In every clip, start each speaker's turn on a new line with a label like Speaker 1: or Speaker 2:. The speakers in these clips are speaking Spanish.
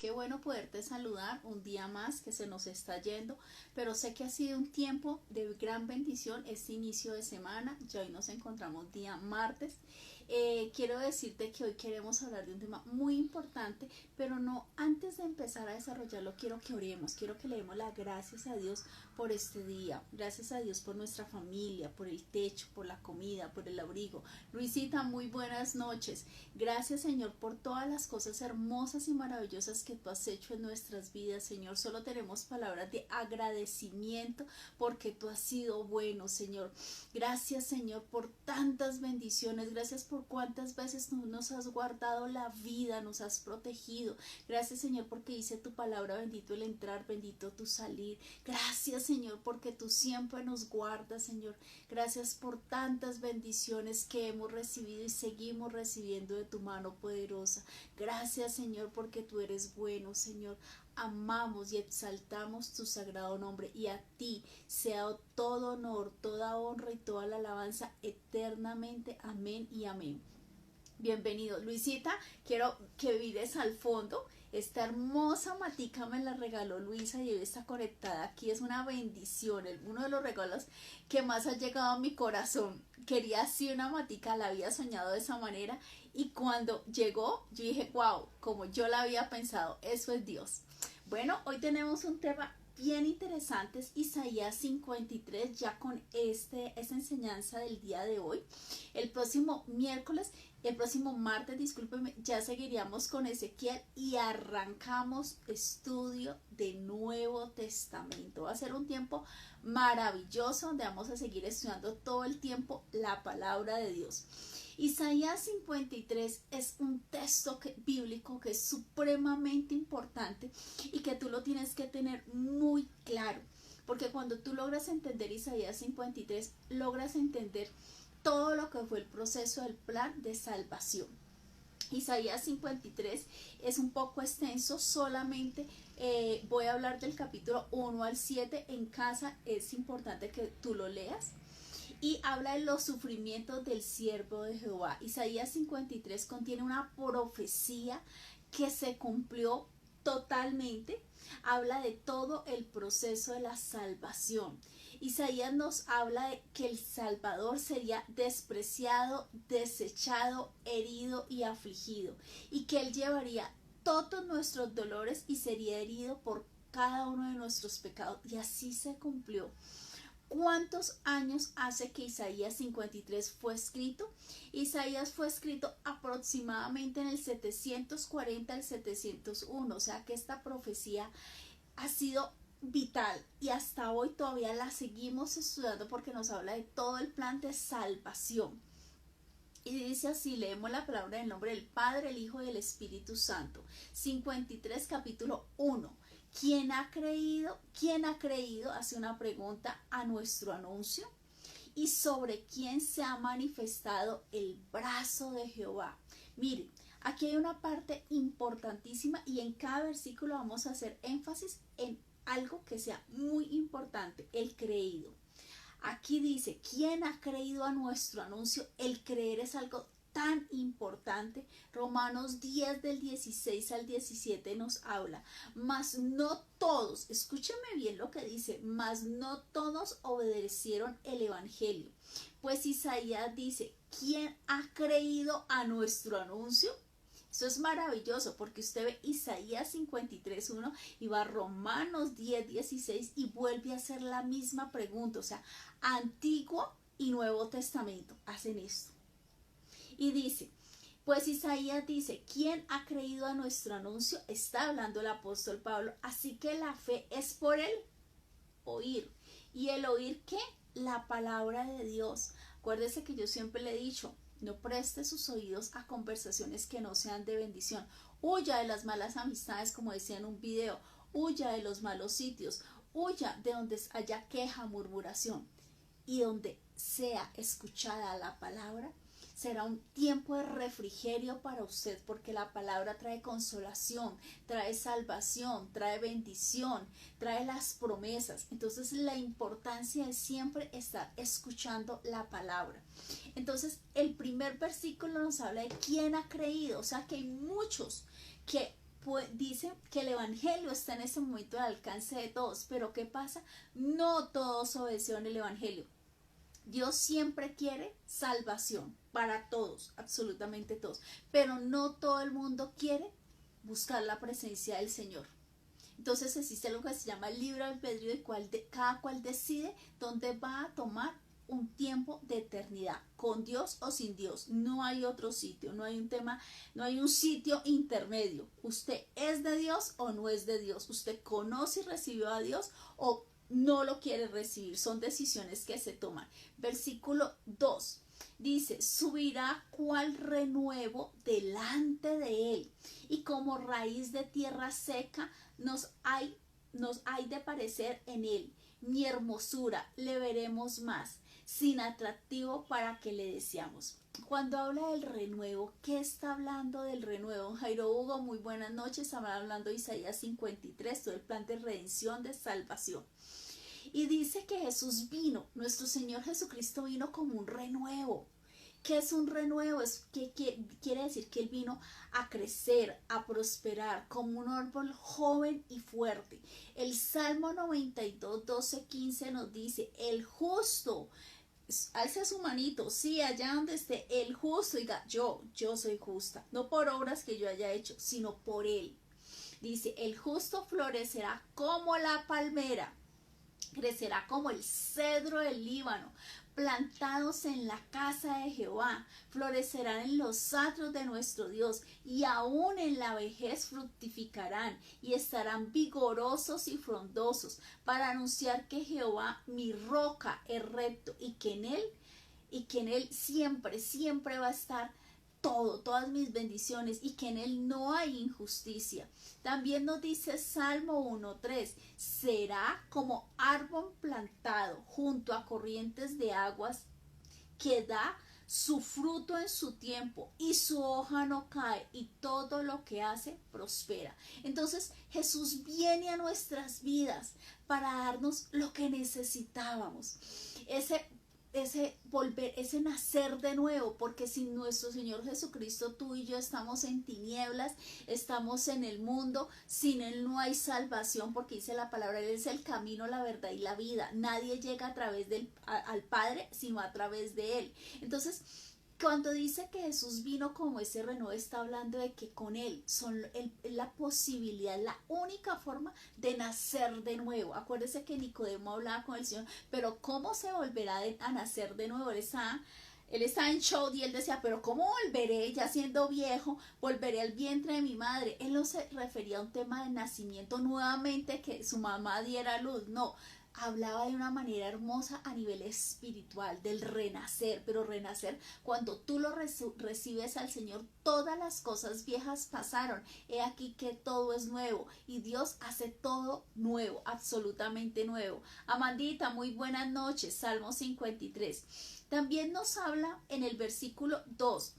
Speaker 1: Qué bueno poderte saludar un día más que se nos está yendo, pero sé que ha sido un tiempo de gran bendición este inicio de semana. Ya hoy nos encontramos día martes. Quiero decirte que hoy queremos hablar de un tema muy importante, pero no antes de empezar a desarrollarlo quiero que oremos, quiero que le demos las gracias a Dios por este día, gracias a Dios por nuestra familia, por el techo, por la comida, por el abrigo. Luisita, muy buenas noches. Gracias, Señor, por todas las cosas hermosas y maravillosas que tú has hecho en nuestras vidas, Señor. Solo tenemos palabras de agradecimiento porque tú has sido bueno, Señor. Gracias, Señor, por tantas bendiciones. Gracias por cuántas veces tú nos has guardado la vida, nos has protegido. Gracias, Señor, porque dice tu palabra, bendito el entrar, bendito tu salir. Gracias, Señor, porque tú siempre nos guardas, Señor. Gracias por tantas bendiciones que hemos recibido y seguimos recibiendo de tu mano poderosa. Gracias, Señor, porque tú eres bueno, Señor. Amamos y exaltamos tu sagrado nombre, y a ti sea todo honor, toda honra y toda la alabanza eternamente. Amén y amén. Bienvenido, Luisita. Quiero que mires al fondo. Esta hermosa matica me la regaló Luisa y hoy está conectada aquí. Es una bendición, uno de los regalos que más ha llegado a mi corazón. Quería así una matica, la había soñado de esa manera, y cuando llegó yo dije, wow, como yo la había pensado, eso es Dios. Bueno, hoy tenemos un tema bien interesante, es Isaías 53, ya con esta enseñanza del día de hoy. El próximo martes, discúlpeme, ya seguiríamos con Ezequiel y arrancamos estudio de Nuevo Testamento. Va a ser un tiempo maravilloso donde vamos a seguir estudiando todo el tiempo la palabra de Dios. Isaías 53 es un texto bíblico que es supremamente importante y que tú lo tienes que tener muy claro, porque cuando tú logras entender Isaías 53, logras entender todo lo que fue el proceso del plan de salvación. Isaías 53 es un poco extenso, solamente voy a hablar del capítulo 1 al 7 en casa, es importante que tú lo leas. Y habla de los sufrimientos del siervo de Jehová. Isaías 53 contiene una profecía que se cumplió totalmente. Habla de todo el proceso de la salvación. Isaías nos habla de que el Salvador sería despreciado, desechado, herido y afligido, y que Él llevaría todos nuestros dolores y sería herido por cada uno de nuestros pecados. Y así se cumplió. ¿Cuántos años hace que Isaías 53 fue escrito? Isaías fue escrito aproximadamente en el 740 al 701, o sea que esta profecía ha sido vital y hasta hoy todavía la seguimos estudiando porque nos habla de todo el plan de salvación. Y dice así, leemos la palabra en nombre del Padre, el Hijo y el Espíritu Santo. 53, capítulo 1. ¿Quién ha creído? ¿Quién ha creído? Hace una pregunta a nuestro anuncio. ¿Y sobre quién se ha manifestado el brazo de Jehová? Miren, aquí hay una parte importantísima y en cada versículo vamos a hacer énfasis en algo que sea muy importante, el creído. Aquí dice, ¿quién ha creído a nuestro anuncio? El creer es algo tan importante. Romanos 10 del 16 al 17 nos habla, mas no todos, escúchame bien lo que dice, mas no todos obedecieron el evangelio. Pues Isaías dice, ¿quién ha creído a nuestro anuncio? Eso es maravilloso porque usted ve Isaías 53:1 y va a Romanos 10:16 y vuelve a hacer la misma pregunta, o sea, Antiguo y Nuevo Testamento hacen esto. Y dice, pues Isaías dice, ¿quién ha creído a nuestro anuncio? Está hablando el apóstol Pablo, así que la fe es por el oír. ¿Y el oír qué? La palabra de Dios. Acuérdese que yo siempre le he dicho, no preste sus oídos a conversaciones que no sean de bendición. Huya de las malas amistades, como decía en un video. Huya de los malos sitios. Huya de donde haya queja, murmuración. Y donde sea escuchada la palabra, será un tiempo de refrigerio para usted, porque la palabra trae consolación, trae salvación, trae bendición, trae las promesas. Entonces la importancia es siempre estar escuchando la palabra. Entonces el primer versículo nos habla de quién ha creído, o sea que hay muchos que Dice que el evangelio está en ese momento al alcance de todos, pero ¿qué pasa? No todos obedecieron el evangelio. Dios siempre quiere salvación para todos, absolutamente todos, pero no todo el mundo quiere buscar la presencia del Señor. Entonces existe algo que se llama el libre albedrío, cada cual decide dónde va a tomar un tiempo de eternidad, con Dios o sin Dios. No hay otro sitio, no hay un tema, no hay un sitio intermedio. Usted es de Dios o no es de Dios. Usted conoce y recibió a Dios o no lo quiere recibir. Son decisiones que se toman. Versículo 2 dice: subirá cual renuevo delante de él, y como raíz de tierra seca nos hay de parecer en él. Mi hermosura le veremos más, sin atractivo para que le deseamos. Cuando habla del renuevo, ¿qué está hablando del renuevo? Jairo Hugo, muy buenas noches. Estaba hablando de Isaías 53, todo el plan de redención, de salvación. Y dice que Jesús vino, nuestro Señor Jesucristo vino como un renuevo. ¿Qué es un renuevo? Quiere decir que Él vino a crecer, a prosperar como un árbol joven y fuerte. El Salmo 92, 12, 15 nos dice: el justo, alce su manito, sí, allá donde esté, el justo, diga: yo soy justa, no por obras que yo haya hecho, sino por Él. Dice: el justo florecerá como la palmera, crecerá como el cedro del Líbano, plantados en la casa de Jehová, florecerán en los atrios de nuestro Dios, y aún en la vejez fructificarán, y estarán vigorosos y frondosos, para anunciar que Jehová, mi roca, es recto, y que en él siempre va a estar todas mis bendiciones, y que en él no hay injusticia. También nos dice Salmo 1:3: será como árbol plantado junto a corrientes de aguas, que da su fruto en su tiempo, y su hoja no cae, y todo lo que hace prospera. Entonces Jesús viene a nuestras vidas para darnos lo que necesitábamos, ese nacer de nuevo, porque sin nuestro Señor Jesucristo, tú y yo estamos en tinieblas, estamos en el mundo. Sin Él no hay salvación, porque dice la palabra: Él es el camino, la verdad y la vida. Nadie llega a través al Padre sino a través de Él. Entonces, cuando dice que Jesús vino como ese renuevo, está hablando de que con Él la posibilidad, la única forma de nacer de nuevo. Acuérdese que Nicodemo hablaba con el Señor: pero ¿cómo se volverá a nacer de nuevo? Él estaba en show, y él decía: pero ¿cómo volveré ya siendo viejo? Volveré al vientre de mi madre. Él no se refería a un tema de nacimiento nuevamente, que su mamá diera luz, no. Hablaba de una manera hermosa a nivel espiritual, del renacer, pero renacer cuando tú lo recibes al Señor. Todas las cosas viejas pasaron, he aquí que todo es nuevo, y Dios hace todo nuevo, absolutamente nuevo. Amandita, muy buenas noches. Salmo 53. También nos habla en el versículo 2: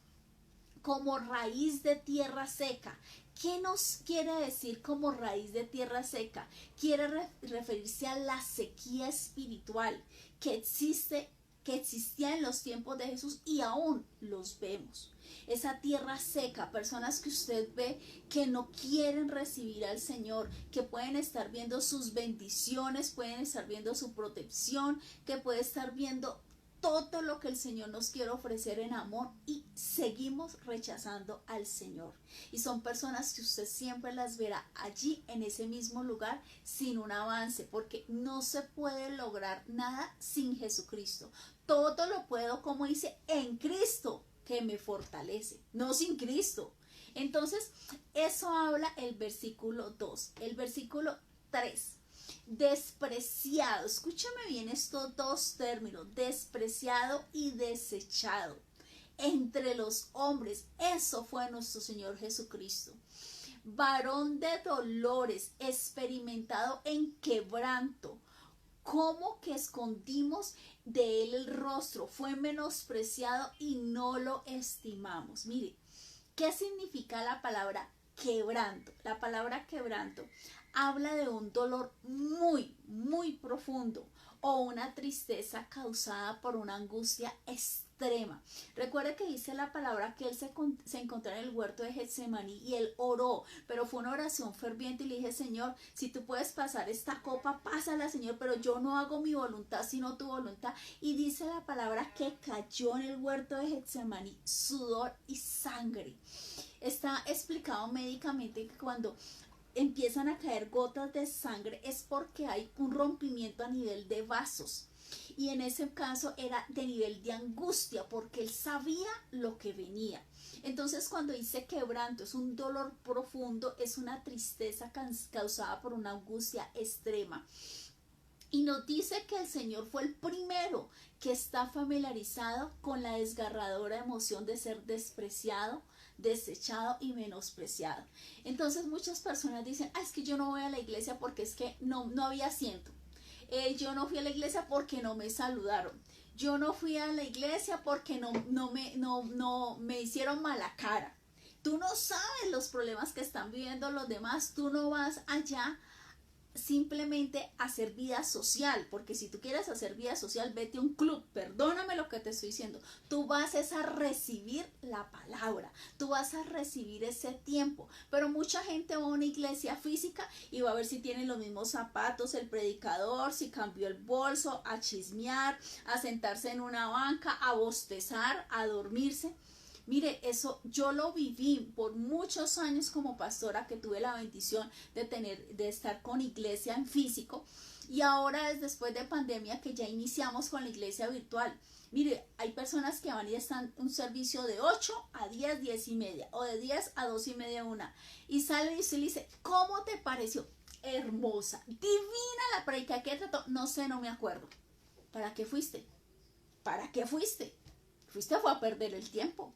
Speaker 1: como raíz de tierra seca. ¿Qué nos quiere decir como raíz de tierra seca? Quiere referirse a la sequía espiritual que existía en los tiempos de Jesús, y aún los vemos. Esa tierra seca, personas que usted ve que no quieren recibir al Señor, que pueden estar viendo sus bendiciones, pueden estar viendo su protección, que puede estar viendo todo lo que el Señor nos quiere ofrecer en amor, y seguimos rechazando al Señor. Y son personas que usted siempre las verá allí en ese mismo lugar sin un avance, porque no se puede lograr nada sin Jesucristo. Todo lo puedo, como dice, en Cristo que me fortalece, no sin Cristo. Entonces, eso habla el versículo 2. El versículo 3: despreciado. Escúchame bien estos dos términos: despreciado y desechado entre los hombres. Eso fue nuestro Señor Jesucristo. Varón de dolores, experimentado en quebranto. ¿Cómo que escondimos de él el rostro? Fue menospreciado y no lo estimamos. Mire, ¿qué significa la palabra quebranto. La palabra quebranto habla de un dolor muy, muy profundo o una tristeza causada por una angustia extrema. Recuerde que dice la palabra que él se encontró en el huerto de Getsemaní y él oró, pero fue una oración ferviente y le dije, Señor, si tú puedes pasar esta copa, pásala, Señor, pero yo no hago mi voluntad sino tu voluntad. Y dice la palabra que cayó en el huerto de Getsemaní sudor y sangre. Está explicado médicamente que cuando empiezan a caer gotas de sangre es porque hay un rompimiento a nivel de vasos, y en ese caso era de nivel de angustia porque él sabía lo que venía. Entonces cuando dice quebranto es un dolor profundo, es una tristeza causada por una angustia extrema. Y nos dice que el Señor fue el primero que está familiarizado con la desgarradora emoción de ser despreciado, desechado y menospreciado. Entonces muchas personas dicen, es que yo no voy a la iglesia porque es que no había asiento. Yo no fui a la iglesia porque no me saludaron. Yo no fui a la iglesia porque no me hicieron mala cara. Tú no sabes los problemas que están viviendo los demás. Tú no vas allá simplemente hacer vida social, porque si tú quieres hacer vida social, vete a un club, perdóname lo que te estoy diciendo, tú vas a recibir la palabra, tú vas a recibir ese tiempo, pero mucha gente va a una iglesia física y va a ver si tienen los mismos zapatos el predicador, si cambió el bolso, a chismear, a sentarse en una banca, a bostezar, a dormirse. Mire, eso yo lo viví por muchos años como pastora, que tuve la bendición de estar con iglesia en físico, y ahora es después de pandemia que ya iniciamos con la iglesia virtual. Mire, hay personas que van y están un servicio de 8 a 10, 10 y media, o de 10 a 2 y media, 1, y sale y usted le dice, ¿cómo te pareció? Hermosa, divina la predica, ¿qué trató? No sé, no me acuerdo. ¿Para qué fuiste? ¿Para qué fuiste? Fue a perder el tiempo.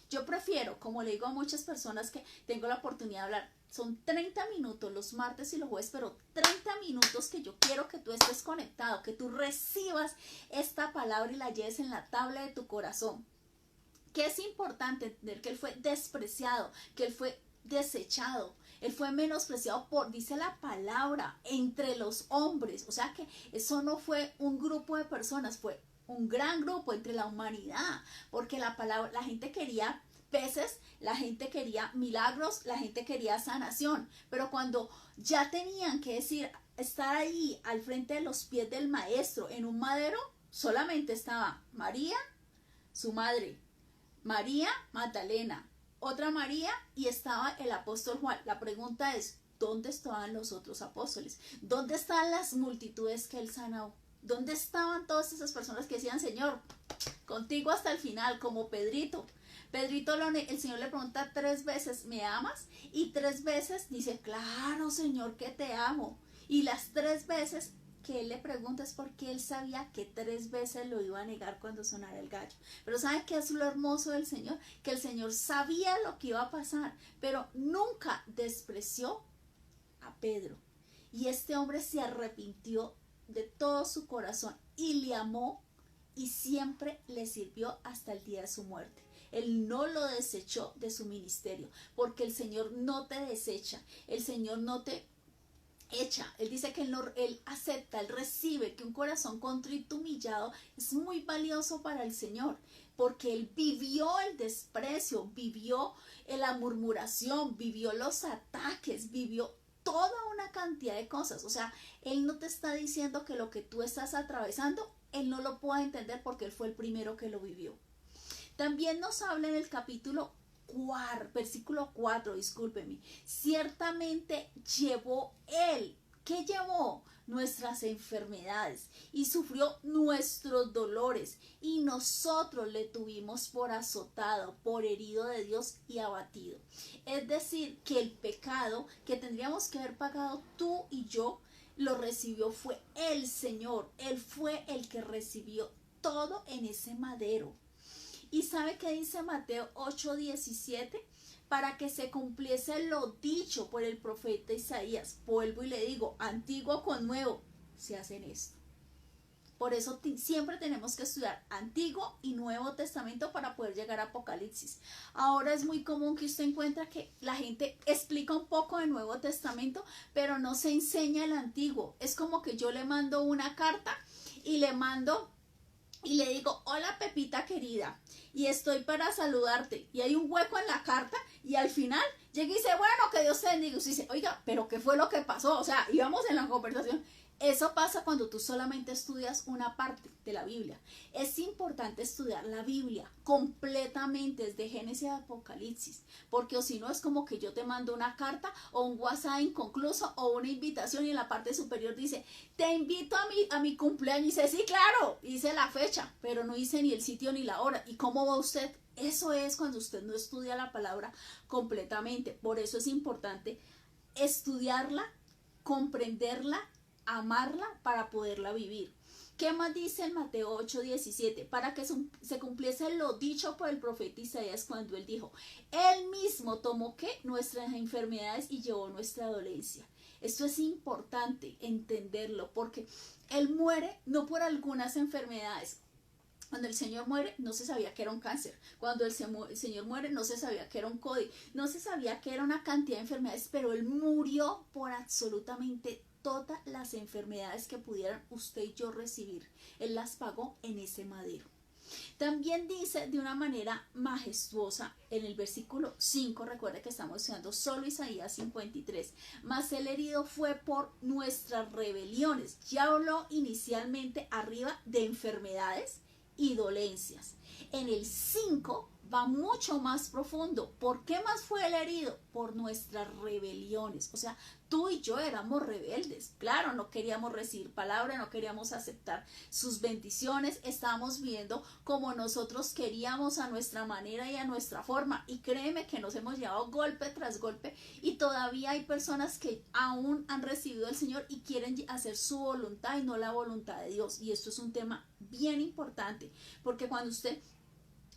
Speaker 1: Yo prefiero, como le digo a muchas personas que tengo la oportunidad de hablar, son 30 minutos los martes y los jueves, pero 30 minutos que yo quiero que tú estés conectado, que tú recibas esta palabra y la lleves en la tabla de tu corazón. Que es importante entender que él fue despreciado, que él fue desechado, él fue menospreciado por, dice la palabra, entre los hombres. O sea que eso no fue un grupo de personas, fue un gran grupo entre la humanidad, porque la gente quería peces, la gente quería milagros, la gente quería sanación, pero cuando ya tenían que estar ahí al frente de los pies del maestro en un madero, solamente estaba María, su madre, María Magdalena, otra María, y estaba el apóstol Juan. La pregunta es, ¿dónde estaban los otros apóstoles? ¿Dónde estaban las multitudes que él sanó? ¿Dónde estaban todas esas personas que decían, Señor, contigo hasta el final, como Pedrito? Pedrito, el Señor le pregunta 3 veces, ¿me amas? Y 3 veces dice, claro, Señor, que te amo. Y las 3 veces que él le pregunta es porque él sabía que 3 veces lo iba a negar cuando sonara el gallo. Pero ¿saben qué es lo hermoso del Señor? Que el Señor sabía lo que iba a pasar, pero nunca despreció a Pedro. Y este hombre se arrepintió de todo su corazón y le amó, y siempre le sirvió hasta el día de su muerte. Él no lo desechó de su ministerio, porque el Señor no te desecha, el Señor no te echa. Él dice que él acepta, él recibe, que un corazón contrito, humillado, es muy valioso para el Señor, porque él vivió el desprecio, vivió la murmuración, vivió los ataques, vivió toda una cantidad de cosas. O sea, él no te está diciendo que lo que tú estás atravesando, él no lo puede entender porque él fue el primero que lo vivió. También nos habla en el capítulo 4, versículo 4, discúlpeme, ciertamente llevó él, ¿qué llevó? Nuestras enfermedades y sufrió nuestros dolores, y nosotros le tuvimos por azotado, por herido de Dios y abatido. Es decir, que el pecado que tendríamos que haber pagado tú y yo, lo recibió fue el Señor. Él fue el que recibió todo en ese madero. ¿Y sabe qué dice Mateo 8:17? Para que se cumpliese lo dicho por el profeta Isaías. Vuelvo y le digo, antiguo con nuevo, se hacen esto. Por eso siempre tenemos que estudiar Antiguo y Nuevo Testamento para poder llegar a Apocalipsis. Ahora es muy común que usted encuentre que la gente explica un poco de Nuevo Testamento, pero no se enseña el Antiguo. Es como que yo le mando una carta y le digo, hola Pepita querida, y estoy para saludarte, y hay un hueco en la carta, y al final llega y dice, bueno, que Dios te bendiga, y usted dice, oiga, pero ¿qué fue lo que pasó? O sea, íbamos en la conversación. Eso pasa cuando tú solamente estudias una parte de la Biblia. Es importante estudiar la Biblia completamente desde Génesis a Apocalipsis, porque o si no es como que yo te mando una carta o un WhatsApp inconcluso o una invitación y en la parte superior dice, te invito a mi cumpleaños, y dice, sí, claro, hice la fecha, pero no hice ni el sitio ni la hora. ¿Y cómo va usted? Eso es cuando usted no estudia la palabra completamente. Por eso es importante estudiarla, comprenderla, amarla para poderla vivir. ¿Qué más dice en Mateo 8:17? Para que se cumpliese lo dicho por el profeta Isaías cuando él dijo, él mismo tomó ¿qué? Nuestras enfermedades y llevó nuestra dolencia. Esto es importante entenderlo porque él muere no por algunas enfermedades. Cuando el Señor muere, no se sabía que era un cáncer. Cuando el Señor muere, no se sabía que era un COVID. No se sabía que era una cantidad de enfermedades, pero Él murió por absolutamente todas las enfermedades que pudieran usted y yo recibir. Él las pagó en ese madero. También dice de una manera majestuosa en el versículo 5, recuerde que estamos estudiando solo Isaías 53, mas el herido fue por nuestras rebeliones. Ya habló inicialmente arriba de enfermedades y dolencias. En el 5 va mucho más profundo. ¿Por qué más fue el herido? Por nuestras rebeliones. O sea, tú y yo éramos rebeldes. Claro, no queríamos recibir palabra, no queríamos aceptar sus bendiciones. Estábamos viendo como nosotros queríamos a nuestra manera y a nuestra forma. Y créeme que nos hemos llevado golpe tras golpe y todavía hay personas que aún han recibido al Señor y quieren hacer su voluntad y no la voluntad de Dios. Y esto es un tema bien importante, porque cuando usted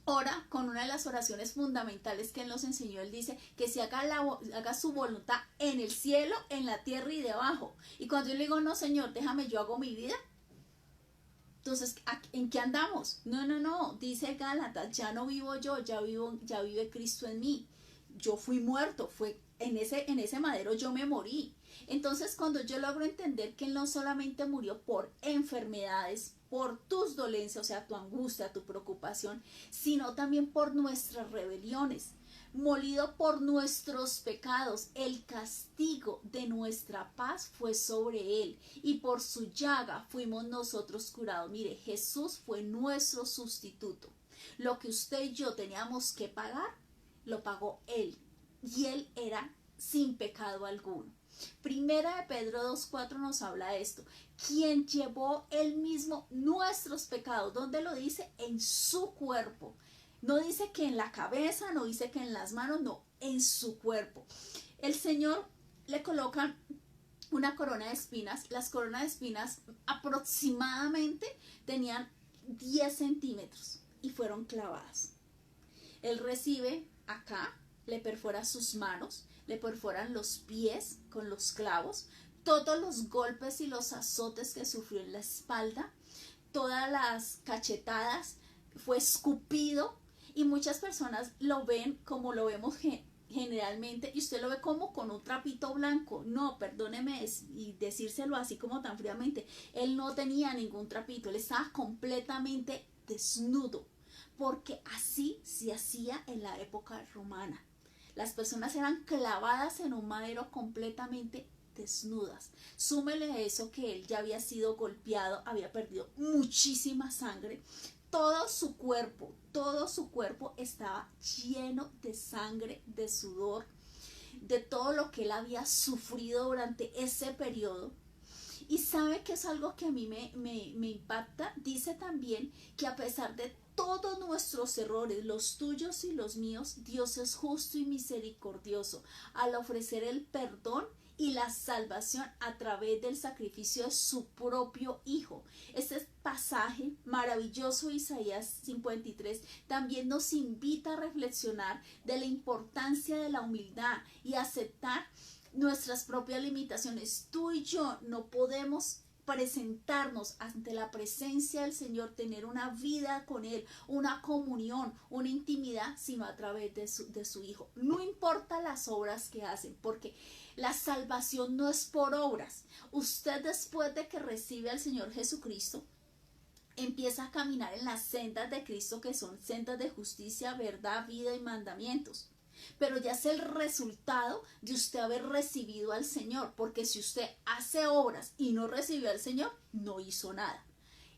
Speaker 1: ora con una de las oraciones fundamentales que Él nos enseñó, Él dice que se haga su voluntad en el cielo, en la tierra y debajo. Y cuando yo le digo, no Señor, déjame, yo hago mi vida, entonces, ¿en qué andamos? No, dice Gálatas, ya no vivo yo, ya vive Cristo en mí. Yo fui muerto, fue en ese madero yo me morí. Entonces, cuando yo logro entender que Él no solamente murió por enfermedades, por tus dolencias, o sea, tu angustia, tu preocupación, sino también por nuestras rebeliones, molido por nuestros pecados, el castigo de nuestra paz fue sobre Él, y por su llaga fuimos nosotros curados. Mire, Jesús fue nuestro sustituto. Lo que usted y yo teníamos que pagar, lo pagó Él, y Él era sin pecado alguno. Primera de Pedro 2:4 nos habla de esto, quien llevó él mismo nuestros pecados. ¿Dónde lo dice? En su cuerpo. No dice que en la cabeza, no dice que en las manos, no, en su cuerpo. El Señor le coloca una corona de espinas. Las coronas de espinas aproximadamente tenían 10 centímetros y fueron clavadas. Él recibe acá, le perfora sus manos, le perforan los pies con los clavos, todos los golpes y los azotes que sufrió en la espalda, todas las cachetadas, fue escupido, y muchas personas lo ven como lo vemos generalmente, y usted lo ve como con un trapito blanco. No, perdóneme y decírselo así como tan fríamente, él no tenía ningún trapito, él estaba completamente desnudo, porque así se hacía en la época romana. Las personas eran clavadas en un madero completamente desnudas. Súmele a eso que él ya había sido golpeado, había perdido muchísima sangre. Todo su cuerpo estaba lleno de sangre, de sudor, de todo lo que él había sufrido durante ese periodo. Y sabe que es algo que a mí me impacta. Dice también que a pesar de todos nuestros errores, los tuyos y los míos, Dios es justo y misericordioso al ofrecer el perdón y la salvación a través del sacrificio de su propio Hijo. Este pasaje maravilloso, Isaías 53, también nos invita a reflexionar de la importancia de la humildad y aceptar nuestras propias limitaciones. Tú y yo no podemos presentarnos ante la presencia del Señor, tener una vida con Él, una comunión, una intimidad, sino a través de su Hijo. No importa las obras que hacen, porque la salvación no es por obras. Usted, después de que recibe al Señor Jesucristo, empieza a caminar en las sendas de Cristo, que son sendas de justicia, verdad, vida y mandamientos. Pero ya es el resultado de usted haber recibido al Señor, porque si usted hace obras y no recibió al Señor, no hizo nada.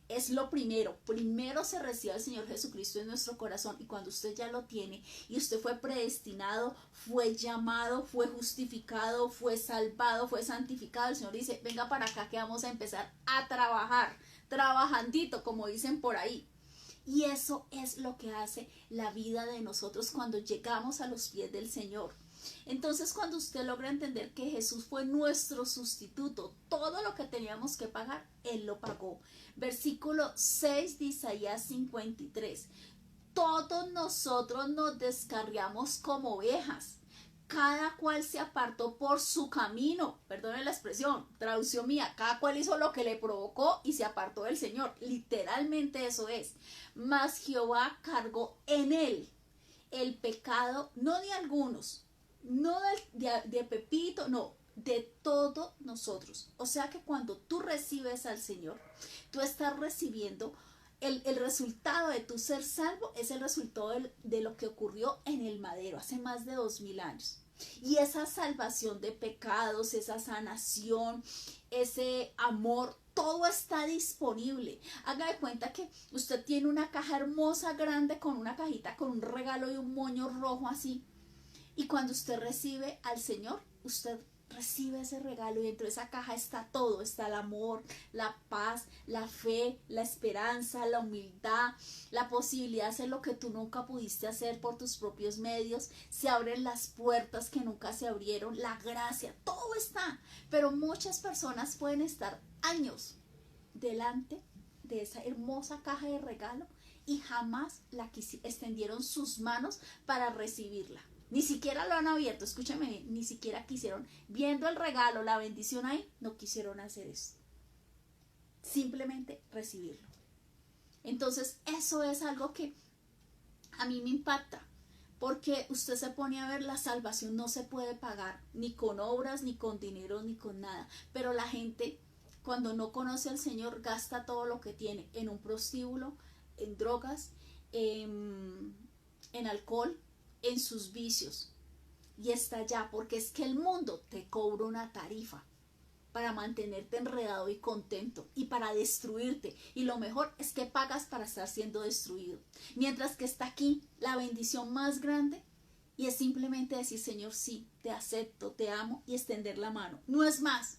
Speaker 1: Es lo primero se recibe al Señor Jesucristo en nuestro corazón, y cuando usted ya lo tiene y usted fue predestinado, fue llamado, fue justificado, fue salvado, fue santificado, el Señor dice: venga para acá que vamos a empezar a trabajar, trabajandito, como dicen por ahí. Y eso es lo que hace la vida de nosotros cuando llegamos a los pies del Señor. Entonces, cuando usted logra entender que Jesús fue nuestro sustituto, todo lo que teníamos que pagar, Él lo pagó. Versículo 6 de Isaías 53. Todos nosotros nos descarriamos como ovejas. Cada cual se apartó por su camino. Perdone la expresión, traducción mía. Cada cual hizo lo que le provocó y se apartó del Señor. Literalmente eso es. Mas Jehová cargó en él el pecado, no de algunos, no de Pepito, no, de todos nosotros. O sea que cuando tú recibes al Señor, tú estás recibiendo el resultado de tu ser salvo. Es el resultado de lo que ocurrió en el madero hace más de 2000 años. Y esa salvación de pecados, esa sanación, ese amor, todo está disponible. Haga de cuenta que usted tiene una caja hermosa, grande, con una cajita, con un regalo y un moño rojo así. Y cuando usted recibe al Señor, usted recibe ese regalo, y dentro de esa caja está todo. Está el amor, la paz, la fe, la esperanza, la humildad, la posibilidad de hacer lo que tú nunca pudiste hacer por tus propios medios. Se abren las puertas que nunca se abrieron, la gracia, todo está. Pero muchas personas pueden estar años delante de esa hermosa caja de regalo y jamás extendieron sus manos para recibirla. Ni siquiera lo han abierto, escúchame bien, ni siquiera quisieron, viendo el regalo, la bendición ahí, no quisieron hacer eso. Simplemente recibirlo. Entonces, eso es algo que a mí me impacta, porque usted se pone a ver, la salvación no se puede pagar, ni con obras, ni con dinero, ni con nada. Pero la gente, cuando no conoce al Señor, gasta todo lo que tiene en un prostíbulo, en drogas, en alcohol, en sus vicios, y está allá, porque es que el mundo te cobra una tarifa para mantenerte enredado y contento, y para destruirte, y lo mejor es que pagas para estar siendo destruido, mientras que está aquí la bendición más grande, y es simplemente decir: Señor, sí, te acepto, te amo, y extender la mano, no es más.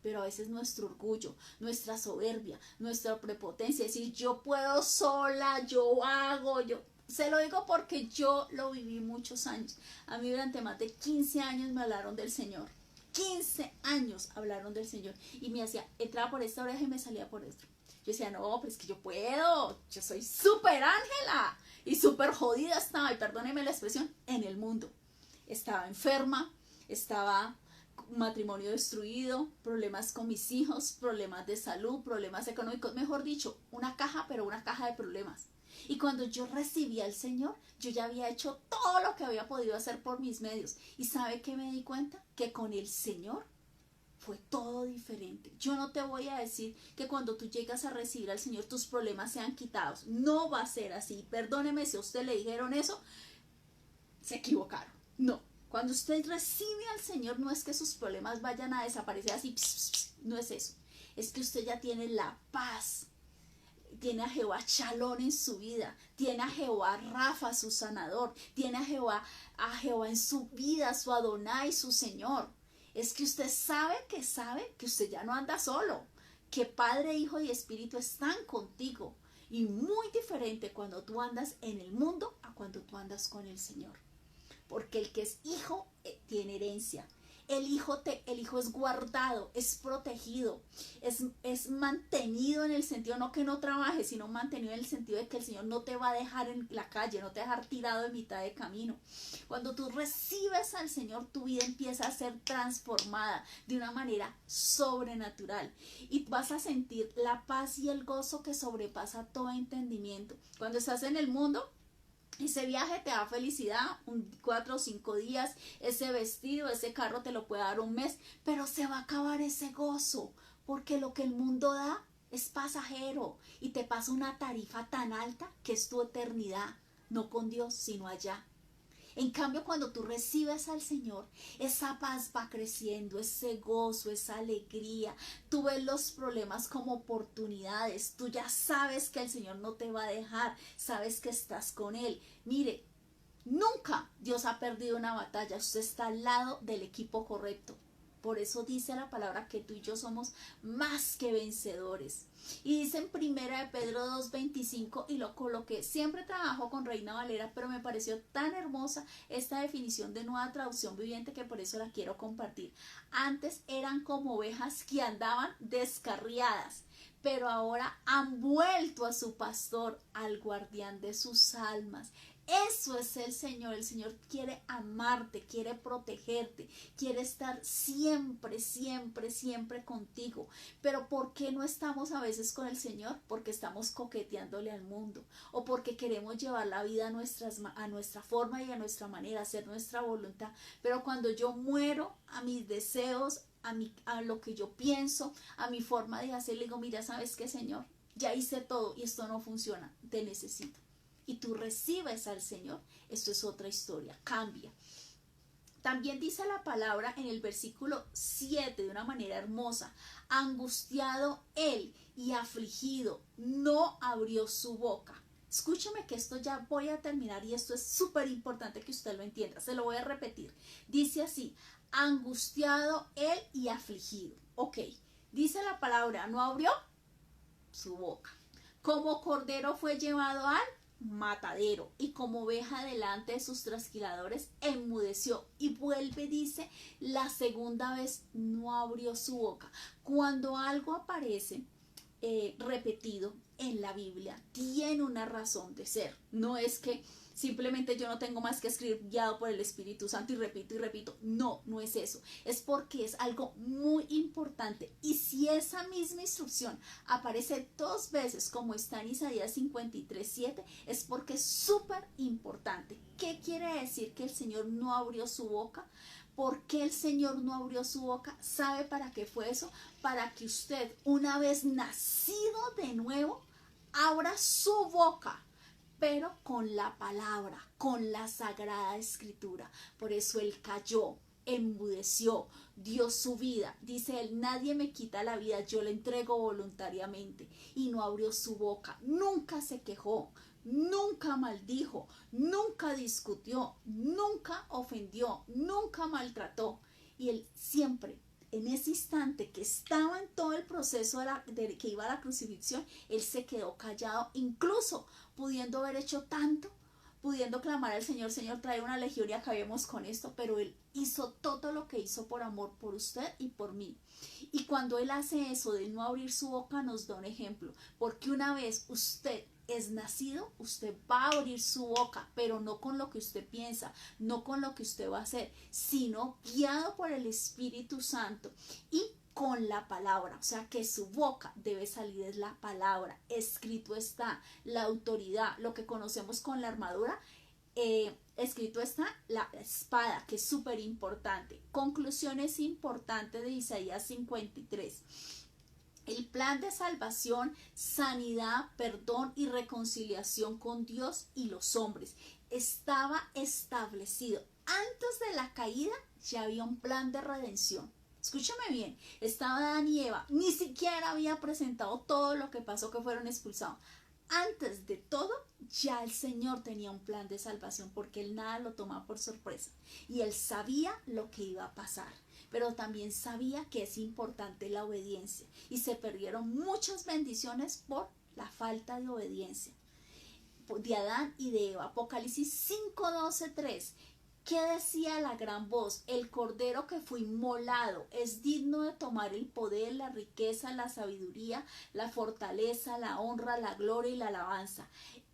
Speaker 1: Pero a veces nuestro orgullo, nuestra soberbia, nuestra prepotencia, decir: yo puedo sola, yo hago, yo... Se lo digo porque yo lo viví muchos años. A mí durante más de 15 años me hablaron del Señor. 15 años hablaron del Señor. Y me hacía, entraba por esta oreja y me salía por esta. Yo decía: no, pero es que yo puedo. Yo soy súper Ángela. Y súper jodida estaba, y perdóneme la expresión, en el mundo. Estaba enferma, estaba matrimonio destruido, problemas con mis hijos, problemas de salud, problemas económicos. Mejor dicho, una caja, pero una caja de problemas. Y cuando yo recibí al Señor, yo ya había hecho todo lo que había podido hacer por mis medios. ¿Y sabe qué me di cuenta? Que con el Señor fue todo diferente. Yo no te voy a decir que cuando tú llegas a recibir al Señor tus problemas sean quitados. No va a ser así. Perdóneme si a usted le dijeron eso, se equivocaron. No. Cuando usted recibe al Señor, no es que sus problemas vayan a desaparecer así. No es eso. Es que usted ya tiene la paz. Tiene a Jehová Shalom en su vida, tiene a Jehová Rafa, su sanador, tiene a Jehová en su vida, su Adonai, su Señor. Es que usted sabe que usted ya no anda solo, que Padre, Hijo y Espíritu están contigo. Y muy diferente cuando tú andas en el mundo a cuando tú andas con el Señor. Porque el que es hijo tiene herencia. El hijo es guardado, es protegido, es mantenido en el sentido, no que no trabaje, sino mantenido en el sentido de que el Señor no te va a dejar en la calle, no te va a dejar tirado en mitad de camino. Cuando tú recibes al Señor, tu vida empieza a ser transformada de una manera sobrenatural y vas a sentir la paz y el gozo que sobrepasa todo entendimiento. Cuando estás en el mundo, ese viaje te da felicidad, 4 o 5 días, ese vestido, ese carro te lo puede dar un mes, pero se va a acabar ese gozo, porque lo que el mundo da es pasajero y te pasa una tarifa tan alta que es tu eternidad, no con Dios, sino allá. En cambio, cuando tú recibes al Señor, esa paz va creciendo, ese gozo, esa alegría. Tú ves los problemas como oportunidades. Tú ya sabes que el Señor no te va a dejar, sabes que estás con Él. Mire, nunca Dios ha perdido una batalla. Usted está al lado del equipo correcto. Por eso dice la palabra que tú y yo somos más que vencedores. Y dice en 1 Pedro 2:25, y lo coloqué, siempre trabajo con Reina Valera, pero me pareció tan hermosa esta definición de Nueva Traducción Viviente que por eso la quiero compartir. Antes eran como ovejas que andaban descarriadas, pero ahora han vuelto a su pastor, al guardián de sus almas. Eso es el Señor quiere amarte, quiere protegerte, quiere estar siempre, siempre, siempre contigo. Pero ¿por qué no estamos a veces con el Señor? Porque estamos coqueteándole al mundo o porque queremos llevar la vida a nuestra forma y a nuestra manera, hacer nuestra voluntad. Pero cuando yo muero a mis deseos, a lo que yo pienso, a mi forma de hacer, le digo, mira, ¿sabes qué, Señor? Ya hice todo y esto no funciona, te necesito. Y tú recibes al Señor, esto es otra historia, cambia. También dice la palabra en el versículo 7 de una manera hermosa, angustiado él y afligido, no abrió su boca. Escúchame que esto ya voy a terminar y esto es súper importante que usted lo entienda, se lo voy a repetir. Dice así, angustiado él y afligido. Ok, dice la palabra, no abrió su boca. Como cordero fue llevado al matadero y como oveja delante de sus trasquiladores enmudeció, y vuelve, dice, la segunda vez no abrió su boca. Cuando algo aparece repetido en la Biblia, tiene una razón de ser. No es que simplemente yo no tengo más que escribir guiado por el Espíritu Santo y repito. No, no es eso. Es porque es algo muy importante. Y si esa misma instrucción aparece 2 veces como está en Isaías 53:7, es porque es súper importante. ¿Qué quiere decir que el Señor no abrió su boca? ¿Por qué el Señor no abrió su boca? ¿Sabe para qué fue eso? Para que usted, una vez nacido de nuevo, abra su boca, pero con la palabra, con la sagrada escritura. Por eso él cayó, enmudeció, dio su vida. Dice él, nadie me quita la vida, yo la entrego voluntariamente. Y no abrió su boca, nunca se quejó, nunca maldijo, nunca discutió, nunca ofendió, nunca maltrató. Y él siempre, en ese instante que estaba en todo el proceso de que iba a la crucifixión, él se quedó callado, incluso pudiendo haber hecho tanto, pudiendo clamar al Señor, Señor, trae una legión y acabemos con esto, pero él hizo todo lo que hizo por amor por usted y por mí. Y cuando él hace eso de no abrir su boca, nos da un ejemplo, porque una vez usted es nacido, usted va a abrir su boca, pero no con lo que usted piensa, no con lo que usted va a hacer, sino guiado por el Espíritu Santo y con la palabra. O sea que su boca debe salir es la palabra. Escrito está la autoridad, lo que conocemos con la armadura. Escrito está la espada, que es súper importante. Conclusiones importantes de Isaías 53. El plan de salvación, sanidad, perdón y reconciliación con Dios y los hombres estaba establecido. Antes de la caída ya había un plan de redención. Escúchame bien, estaba Adán y Eva, ni siquiera había presentado todo lo que pasó, que fueron expulsados. Antes de todo, ya el Señor tenía un plan de salvación, porque Él nada lo tomaba por sorpresa. Y Él sabía lo que iba a pasar, pero también sabía que es importante la obediencia. Y se perdieron muchas bendiciones por la falta de obediencia de Adán y de Eva. Apocalipsis 5:12-3. ¿Qué decía la gran voz? El cordero que fue inmolado es digno de tomar el poder, la riqueza, la sabiduría, la fortaleza, la honra, la gloria y la alabanza.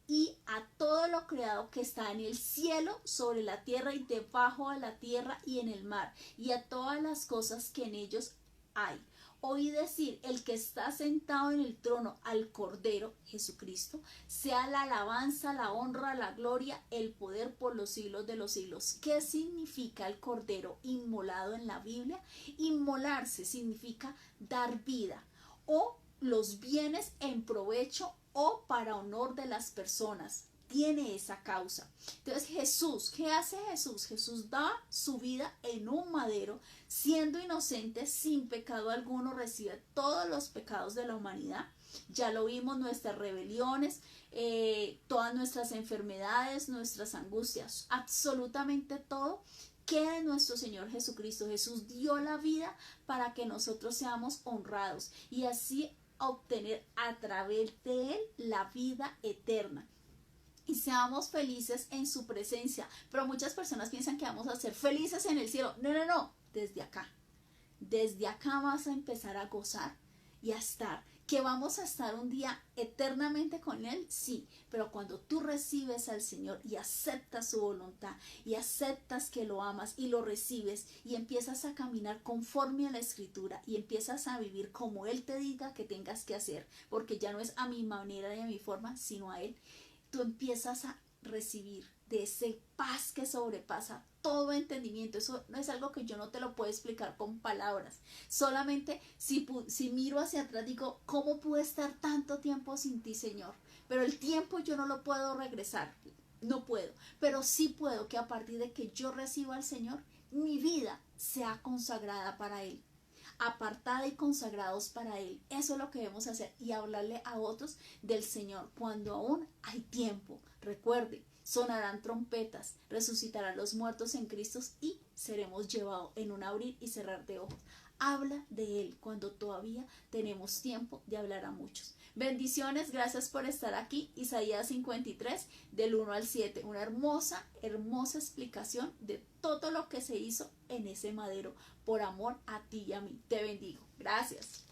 Speaker 1: Y a todo lo creado que está en el cielo, sobre la tierra y debajo de la tierra y en el mar, y a todas las cosas que en ellos hay. Oí decir, el que está sentado en el trono, al Cordero, Jesucristo, sea la alabanza, la honra, la gloria, el poder por los siglos de los siglos. ¿Qué significa el Cordero inmolado en la Biblia? Inmolarse significa dar vida o los bienes en provecho o para honor de las personas. Tiene esa causa. Entonces Jesús, ¿qué hace Jesús? Jesús da su vida en un madero, siendo inocente, sin pecado alguno, recibe todos los pecados de la humanidad. Ya lo vimos, nuestras rebeliones, todas nuestras enfermedades, nuestras angustias, absolutamente todo queda en nuestro Señor Jesucristo. Jesús dio la vida para que nosotros seamos honrados y así obtener a través de Él la vida eterna. Y seamos felices en su presencia. Pero muchas personas piensan que vamos a ser felices en el cielo. No, no, no. Desde acá. Desde acá vas a empezar a gozar y a estar. ¿Que vamos a estar un día eternamente con Él? Sí. Pero cuando tú recibes al Señor y aceptas su voluntad y aceptas que lo amas y lo recibes y empiezas a caminar conforme a la Escritura y empiezas a vivir como Él te diga que tengas que hacer, porque ya no es a mi manera y a mi forma, sino a Él, tú empiezas a recibir de ese paz que sobrepasa todo entendimiento. Eso no es algo que yo no te lo puedo explicar con palabras. Solamente si miro hacia atrás digo, ¿cómo pude estar tanto tiempo sin ti, Señor? Pero el tiempo yo no lo puedo regresar, no puedo. Pero sí puedo que a partir de que yo reciba al Señor, mi vida sea consagrada para Él, apartada y consagrados para Él. Eso es lo que debemos hacer y hablarle a otros del Señor cuando aún hay tiempo. Recuerde, sonarán trompetas, resucitarán los muertos en Cristo y seremos llevados en un abrir y cerrar de ojos. Habla de Él cuando todavía tenemos tiempo de hablar a muchos. Bendiciones, gracias por estar aquí. Isaías 53, del 1 al 7. Una hermosa, hermosa explicación de todo lo que se hizo en ese madero por amor a ti y a mí. Te bendigo. Gracias.